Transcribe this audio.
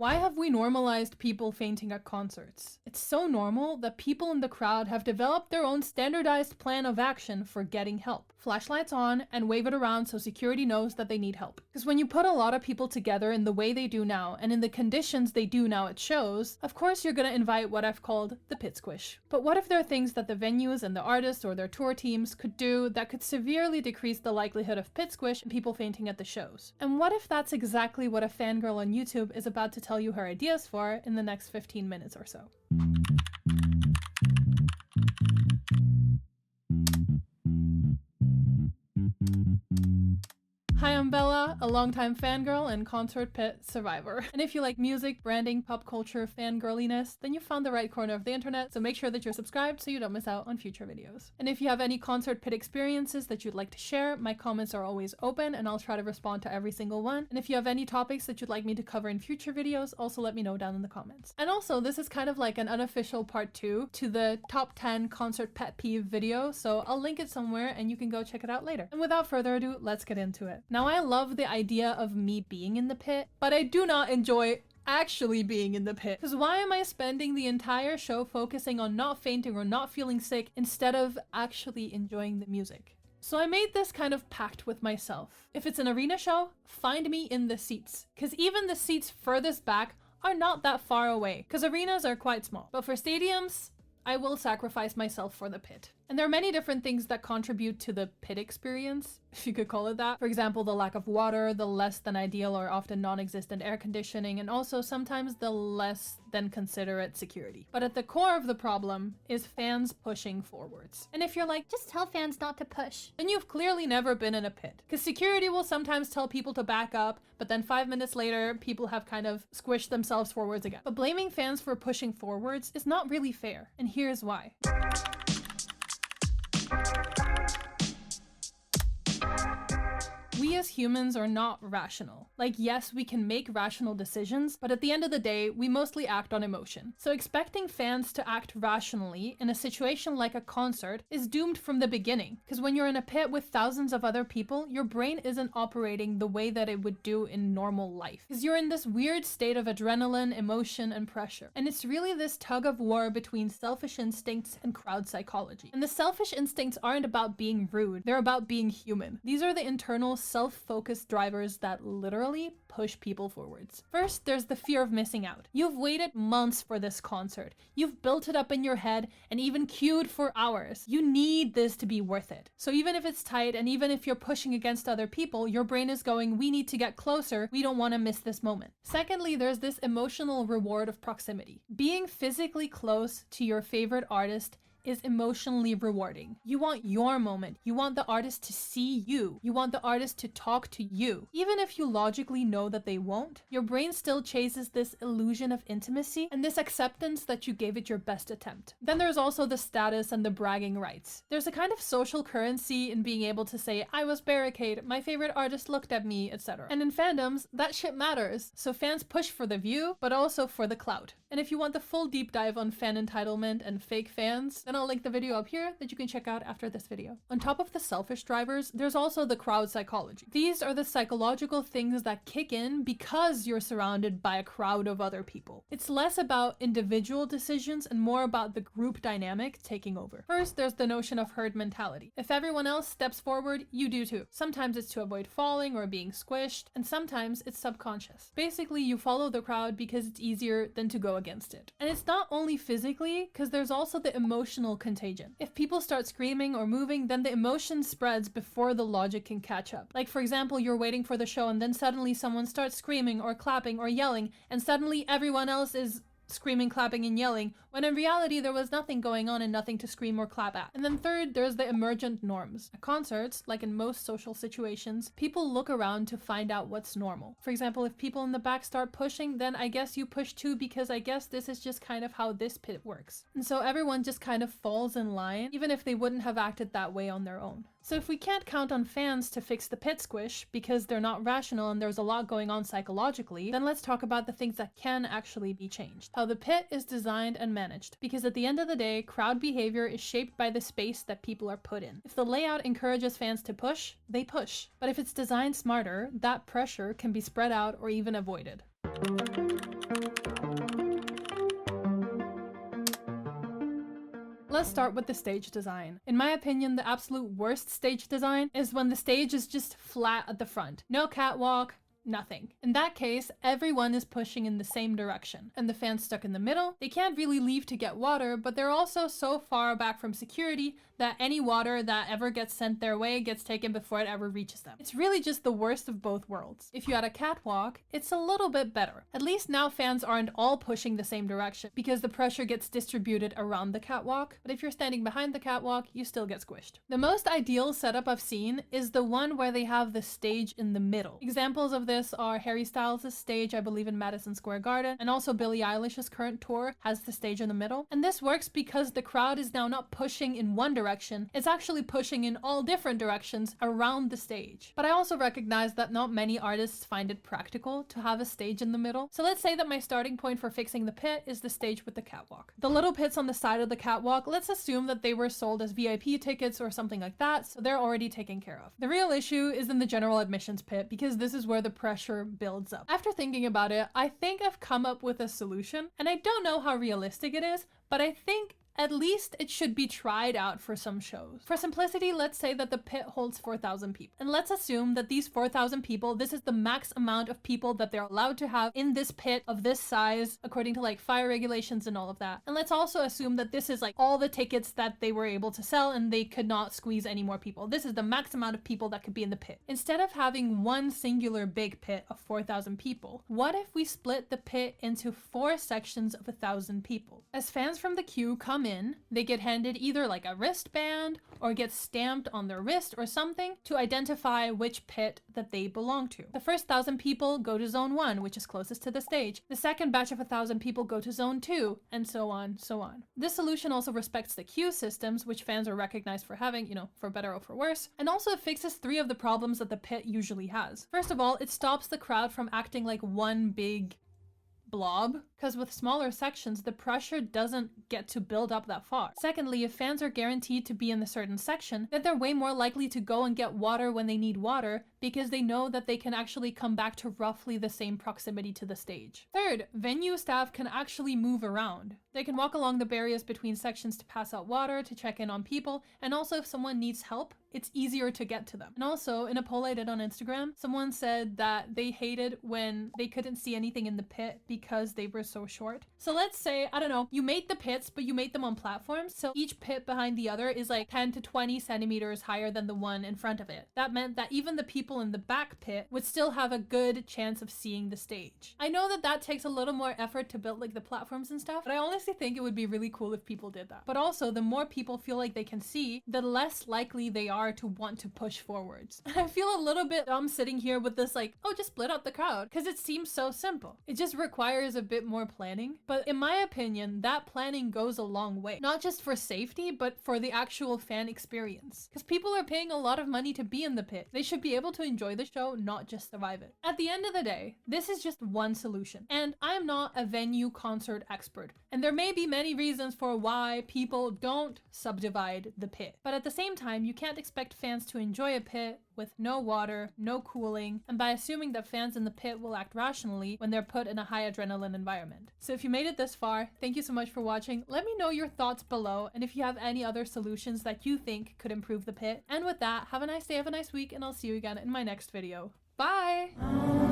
Why have we normalized people fainting at concerts? It's so normal that people in the crowd have developed their own standardized plan of action for getting help. Flashlights on and wave it around so security knows that they need help. Because when you put a lot of people together in the way they do now and in the conditions they do now at shows, of course you're gonna invite what I've called the pit squish. But what if there are things that the venues and the artists or their tour teams could do that could severely decrease the likelihood of pit squish and people fainting at the shows? And what if that's exactly what a fangirl on YouTube is about to tell you her ideas for in the next 15 minutes or so? Hi, I'm Bella, a longtime fangirl and concert pit survivor. And if you like music, branding, pop culture, fangirliness, then you found the right corner of the internet, so make sure that you're subscribed so you don't miss out on future videos. And if you have any concert pit experiences that you'd like to share, my comments are always open and I'll try to respond to every single one. And if you have any topics that you'd like me to cover in future videos, also let me know down in the comments. And also, this is kind of like an unofficial part 2 to the top 10 concert pet peeve video, so I'll link it somewhere and you can go check it out later. And without further ado, let's get into it. Now, I love the idea of me being in the pit, but I do not enjoy actually being in the pit. Because why am I spending the entire show focusing on not fainting or not feeling sick instead of actually enjoying the music? So I made this kind of pact with myself. If it's an arena show, find me in the seats. Because even the seats furthest back are not that far away, because arenas are quite small. But for stadiums, I will sacrifice myself for the pit. And there are many different things that contribute to the pit experience, if you could call it that. For example, the lack of water, the less than ideal or often non-existent air conditioning, and also sometimes the less than considerate security. But at the core of the problem is fans pushing forwards. And if you're like, just tell fans not to push, then you've clearly never been in a pit. Because security will sometimes tell people to back up, but then 5 minutes later, people have kind of squished themselves forwards again. But blaming fans for pushing forwards is not really fair, and here's why. We as humans are not rational. Like, yes, we can make rational decisions, but at the end of the day, we mostly act on emotion. So expecting fans to act rationally in a situation like a concert is doomed from the beginning. Because when you're in a pit with thousands of other people, your brain isn't operating the way that it would do in normal life. Because you're in this weird state of adrenaline, emotion, and pressure. And it's really this tug of war between selfish instincts and crowd psychology. And the selfish instincts aren't about being rude, they're about being human. These are the internal self-focused drivers that literally push people forwards. First, there's the fear of missing out. You've waited months for this concert. You've built it up in your head and even queued for hours. You need this to be worth it. So even if it's tight and even if you're pushing against other people, your brain is going, we need to get closer. We don't want to miss this moment. Secondly, there's this emotional reward of proximity. Being physically close to your favorite artist is emotionally rewarding. You want your moment. You want the artist to see you. You want the artist to talk to you. Even if you logically know that they won't, your brain still chases this illusion of intimacy and this acceptance that you gave it your best attempt. Then there's also the status and the bragging rights. There's a kind of social currency in being able to say, I was barricade, my favorite artist looked at me, etc. And in fandoms, that shit matters. So fans push for the view, but also for the clout. And if you want the full deep dive on fan entitlement and fake fans, then I'll link the video up here that you can check out after this video. On top of the selfish drivers, there's also the crowd psychology. These are the psychological things that kick in because you're surrounded by a crowd of other people. It's less about individual decisions and more about the group dynamic taking over. First, there's the notion of herd mentality. If everyone else steps forward, you do too. Sometimes it's to avoid falling or being squished, and sometimes it's subconscious. Basically, you follow the crowd because it's easier than to go against it. And it's not only physically, because there's also the emotional contagion. If people start screaming or moving, then the emotion spreads before the logic can catch up. Like, for example, you're waiting for the show and then suddenly someone starts screaming or clapping or yelling, and suddenly everyone else is screaming, clapping, and yelling, when in reality there was nothing going on and nothing to scream or clap at. And then third, there's the emergent norms. At concerts, like in most social situations, people look around to find out what's normal. For example, if people in the back start pushing, then I guess you push too, because I guess this is just kind of how this pit works. And so everyone just kind of falls in line, even if they wouldn't have acted that way on their own. So if we can't count on fans to fix the pit squish because they're not rational and there's a lot going on psychologically, then let's talk about the things that can actually be changed. How the pit is designed and managed. Because at the end of the day, crowd behavior is shaped by the space that people are put in. If the layout encourages fans to push, they push. But if it's designed smarter, that pressure can be spread out or even avoided. Let's start with the stage design. In my opinion, the absolute worst stage design is when the stage is just flat at the front. No catwalk, nothing. In that case, everyone is pushing in the same direction, and the fans stuck in the middle, they can't really leave to get water, but they're also so far back from security that any water that ever gets sent their way gets taken before it ever reaches them. It's really just the worst of both worlds. If you had a catwalk, it's a little bit better. At least now fans aren't all pushing the same direction because the pressure gets distributed around the catwalk, but if you're standing behind the catwalk, you still get squished. The most ideal setup I've seen is the one where they have the stage in the middle. Examples of this are Harry Styles' stage, I believe in Madison Square Garden, and also Billie Eilish's current tour has the stage in the middle. And this works because the crowd is now not pushing in one direction, it's actually pushing in all different directions around the stage. But I also recognize that not many artists find it practical to have a stage in the middle. So let's say that my starting point for fixing the pit is the stage with the catwalk. The little pits on the side of the catwalk, let's assume that they were sold as VIP tickets or something like that, so they're already taken care of. The real issue is in the general admissions pit because this is where the pressure builds up. After thinking about it, I think I've come up with a solution, and I don't know how realistic it is, but I think at least it should be tried out for some shows. For simplicity, let's say that the pit holds 4,000 people. And let's assume that these 4,000 people, this is the max amount of people that they're allowed to have in this pit of this size, according to like fire regulations and all of that. And let's also assume that this is like all the tickets that they were able to sell and they could not squeeze any more people. This is the max amount of people that could be in the pit. Instead of having one singular big pit of 4,000 people, what if we split the pit into 4 sections of 1,000 people? As fans from the queue come in, they get handed either like a wristband or get stamped on their wrist or something to identify which pit that they belong to. The first 1,000 people go to zone 1, which is closest to the stage. The second batch of 1,000 people go to zone 2, and so on, so on. This solution also respects the queue systems, which fans are recognized for having, you know, for better or for worse, and also fixes 3 of the problems that the pit usually has. First of all, it stops the crowd from acting like one big blob, because with smaller sections, the pressure doesn't get to build up that far. Secondly, if fans are guaranteed to be in a certain section, then they're way more likely to go and get water when they need water because they know that they can actually come back to roughly the same proximity to the stage. Third, venue staff can actually move around. They can walk along the barriers between sections to pass out water, to check in on people, and also if someone needs help, it's easier to get to them. And also, in a poll I did on Instagram, someone said that they hated when they couldn't see anything in the pit because they were so short. So let's say, I don't know, you made the pits, but you made them on platforms, so each pit behind the other is like 10 to 20 centimeters higher than the one in front of it. That meant that even the people in the back pit would still have a good chance of seeing the stage. I know that that takes a little more effort to build like the platforms and stuff, but I honestly think it would be really cool if people did that. But also, the more people feel like they can see, the less likely they are to want to push forwards. I feel a little bit dumb sitting here with this like, oh, just split up the crowd, because it seems so simple. It just requires a bit more planning. But in my opinion, that planning goes a long way. Not just for safety, but for the actual fan experience. Because people are paying a lot of money to be in the pit. They should be able to enjoy the show, not just survive it. At the end of the day, this is just one solution. And I am not a venue concert expert. And there may be many reasons for why people don't subdivide the pit. But at the same time, you can't expect fans to enjoy a pit with no water, no cooling, and by assuming that fans in the pit will act rationally when they're put in a high adrenaline environment. So if you made it this far, thank you so much for watching. Let me know your thoughts below, and if you have any other solutions that you think could improve the pit. And with that, have a nice day, have a nice week, and I'll see you again in my next video. Bye!